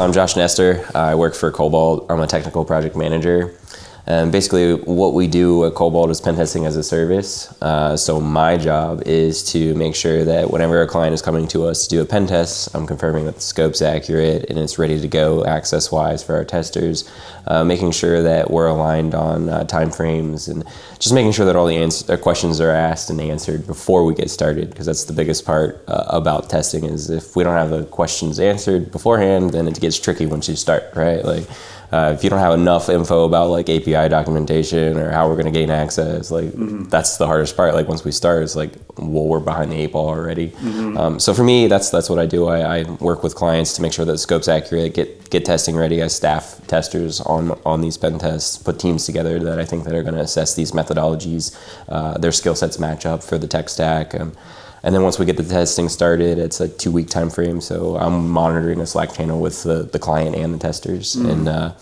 I'm Josh Nestor. I work for Cobalt. I'm a technical project manager. And basically what we do at Cobalt is pen testing as a service. So my job is to make sure that whenever a client is coming to us to do a pen test, I'm confirming that the scope's accurate and it's ready to go access-wise for our testers, making sure that we're aligned on timeframes and just making sure that all the questions are asked and answered before we get started, because that's the biggest part about testing is if we don't have the questions answered beforehand, then it gets tricky once you start, right? Like, if you don't have enough info about like API documentation or how we're going to gain access, like that's the hardest part. Like once we start, it's like, well, we're behind the 8 ball already. So for me, that's what I do. I work with clients to make sure that the scope's accurate, get testing ready. I staff testers on these pen tests, put teams together that I think that are going to assess these methodologies, their skill sets match up for the tech stack. And then once we get the testing started, it's a 2-week time frame. So I'm monitoring a Slack channel with the client and the testers. And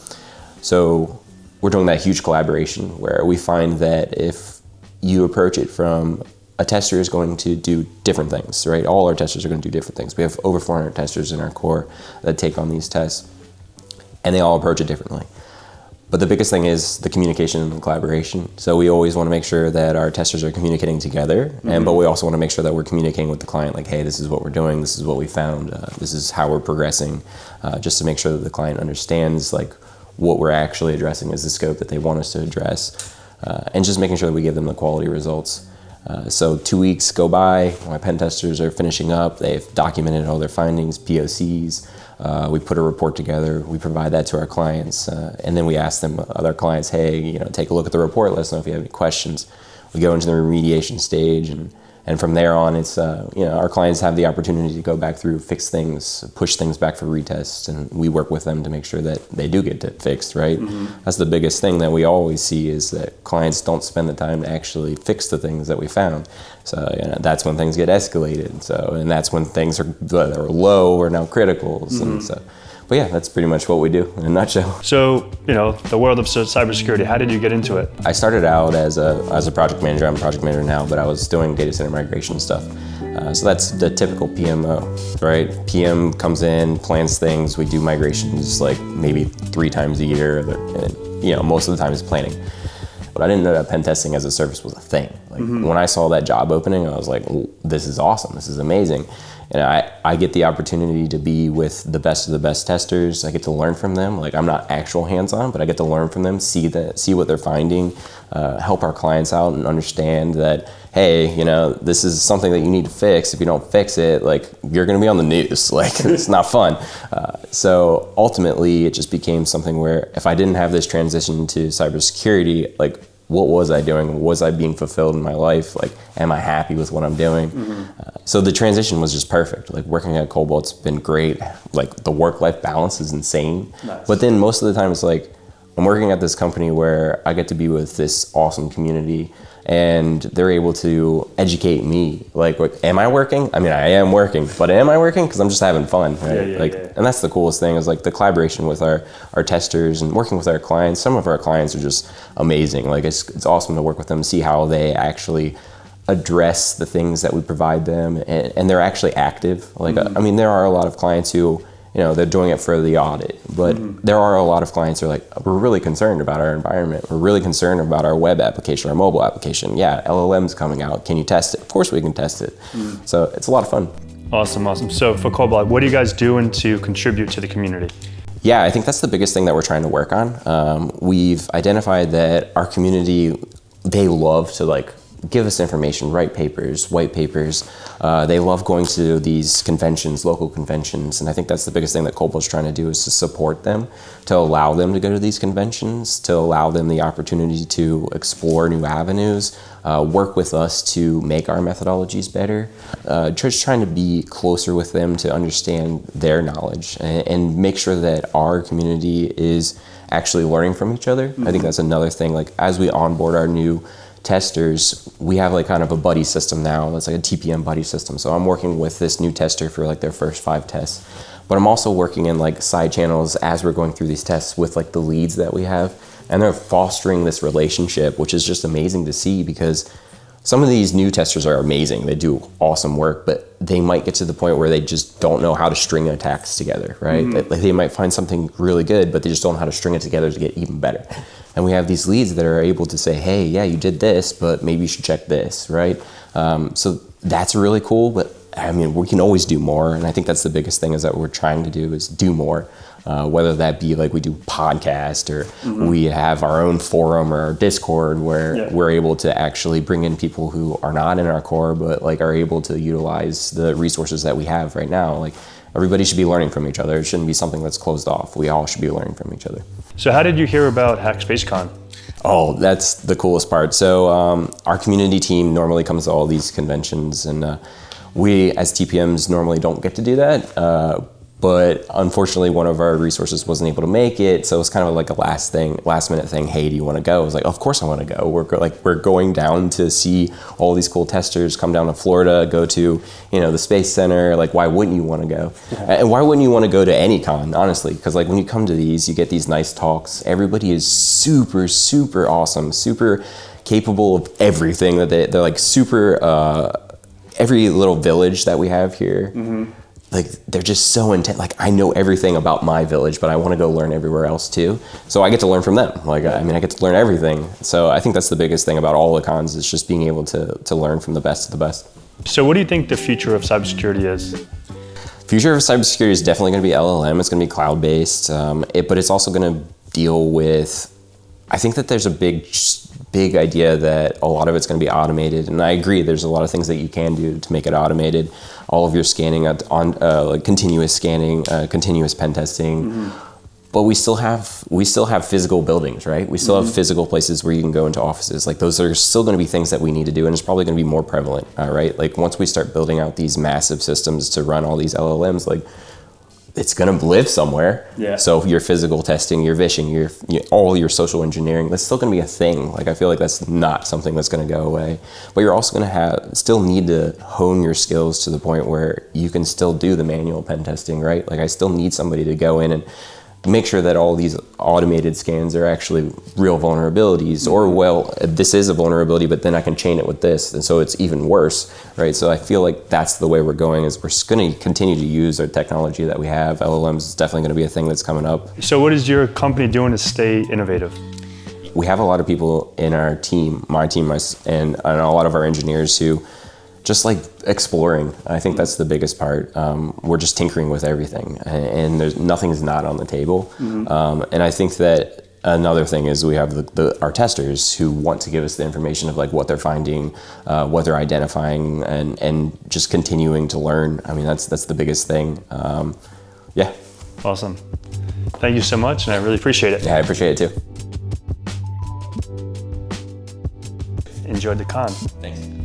so we're doing that huge collaboration where we find that if you approach it from a tester is going to do different things, right? All our testers are going to do different things. We have over 400 testers in our core that take on these tests, and they all approach it differently. But the biggest thing is the communication and the collaboration. So we always want to make sure that our testers are communicating together, but we also want to make sure that we're communicating with the client, like, hey, this is what we're doing, this is what we found, this is how we're progressing, just to make sure that the client understands like what we're actually addressing is the scope that they want us to address, and just making sure that we give them the quality results. So 2 weeks go by, my pen testers are finishing up, they've documented all their findings, POCs, we put a report together, we provide that to our clients, and then we ask them, other clients, hey, take a look at the report, let us know if you have any questions. We go into the remediation stage, and from there on, it's our clients have the opportunity to go back through, fix things, push things back for retest, and we work with them to make sure that they do get fixed, right? That's the biggest thing that we always see is that clients don't spend the time to actually fix the things that we found. So that's when things get escalated. And that's when things are low or now criticals. And so, but yeah, that's pretty much what we do in a nutshell. So, the world of cybersecurity, how did you get into it? I started out as a project manager. I'm a project manager now, but I was doing data center migration stuff. So that's the typical PMO, right? PM comes in, plans things. We do migrations like maybe 3 times a year. And, most of the time it's planning. But I didn't know that pen testing as a service was a thing. Like when I saw that job opening, I was like, this is awesome. This is amazing. And I get the opportunity to be with the best of the best testers. I get to learn from them. Like I'm not actual hands-on, but I get to learn from them, see what they're finding, help our clients out and understand that, hey, this is something that you need to fix. If you don't fix it, like you're gonna be on the news. Like it's not fun. So ultimately it just became something where if I didn't have this transition to cybersecurity, like what was I doing? Was I being fulfilled in my life? Like, am I happy with what I'm doing? So the transition was just perfect. Like working at Cobalt's been great. Like the work-life balance is insane. Nice. But then most of the time it's like, I'm working at this company where I get to be with this awesome community and they're able to educate me. Like, am I working? I mean, I am working, but am I working? Because I'm just having fun, right? And that's the coolest thing is like the collaboration with our testers and working with our clients. Some of our clients are just amazing. Like it's awesome to work with them, see how they actually address the things that we provide them and they're actually active. Like, I mean, there are a lot of clients who, they're doing it for the audit, but there are a lot of clients who are like, we're really concerned about our environment. We're really concerned about our web application, our mobile application. Yeah, LLM's coming out. Can you test it? Of course we can test it. So it's a lot of fun. Awesome. So for Cobalt, what are you guys doing to contribute to the community? Yeah, I think that's the biggest thing that we're trying to work on. We've identified that our community, they love to give us information, write papers, white papers. They love going to these conventions, local conventions, and I think that's the biggest thing that Cobalt's trying to do is to support them, to allow them to go to these conventions, to allow them the opportunity to explore new avenues, work with us to make our methodologies better, just trying to be closer with them to understand their knowledge and make sure that our community is actually learning from each other. I think that's another thing, like as we onboard our new testers, we have kind of a buddy system now. It's like a TPM buddy system. So I'm working with this new tester for their first 5 tests, but I'm also working in side channels as we're going through these tests with the leads that we have, and they're fostering this relationship, which is just amazing to see because some of these new testers are amazing. They do awesome work, but they might get to the point where they just don't know how to string attacks together, right? Like they might find something really good, but they just don't know how to string it together to get even better. And we have these leads that are able to say, hey, yeah, you did this, but maybe you should check this, right? So that's really cool, but I mean, we can always do more. And I think that's the biggest thing is that we're trying to do is do more. Whether that be like we do podcast or we have our own forum or Discord where we're able to actually bring in people who are not in our core, but like are able to utilize the resources that we have right now. Like everybody should be learning from each other. It shouldn't be something that's closed off. We all should be learning from each other. So how did you hear about HackSpaceCon? Oh, that's the coolest part. So our community team normally comes to all these conventions, and we as TPMs normally don't get to do that. But unfortunately, one of our resources wasn't able to make it, so it was kind of like a last minute thing. Hey, do you want to go? I was like, of course I want to go. We're going down to see all these cool testers. Come down to Florida, go to the Space Center. Like, why wouldn't you want to go? And why wouldn't you want to go to any con? Honestly, because like when you come to these, you get these nice talks. Everybody is super, super awesome, super capable of everything. That they're like super. Every little village that we have here. Like they're just so intense. Like I know everything about my village, but I want to go learn everywhere else too. So I get to learn from them. Like I mean, I get to learn everything. So I think that's the biggest thing about all the cons is just being able to learn from the best of the best. So what do you think the future of cybersecurity is? Future of cybersecurity is definitely going to be LLM. It's going to be cloud-based, but it's also going to deal with. I think that there's a big idea that a lot of it's going to be automated, and I agree. There's a lot of things that you can do to make it automated. All of your scanning on like continuous scanning, continuous pen testing, but we still have physical buildings, right? We still have physical places where you can go into offices. Like those are still going to be things that we need to do, and it's probably going to be more prevalent, right? Like once we start building out these massive systems to run all these LLMs, like. It's going to live somewhere. Yeah. So your physical testing, your vishing, all your social engineering, that's still going to be a thing. Like I feel like that's not something that's going to go away. But you're also going to still need to hone your skills to the point where you can still do the manual pen testing, right? Like I still need somebody to go in and make sure that all these automated scans are actually real vulnerabilities, or well, this is a vulnerability, but then I can chain it with this, and so it's even worse, right? So I feel like that's the way we're going, is we're going to continue to use our technology that we have. LLMs is definitely going to be a thing that's coming up. So what is your company doing to stay innovative? We have a lot of people in our team, my team, and a lot of our engineers who just like exploring. I think that's the biggest part. We're just tinkering with everything, and nothing's not on the table. And I think that another thing is we have our testers who want to give us the information of like what they're finding, what they're identifying, and just continuing to learn. I mean, that's the biggest thing. Yeah. Awesome. Thank you so much, and I really appreciate it. Yeah, I appreciate it too. Enjoyed the con. Thanks.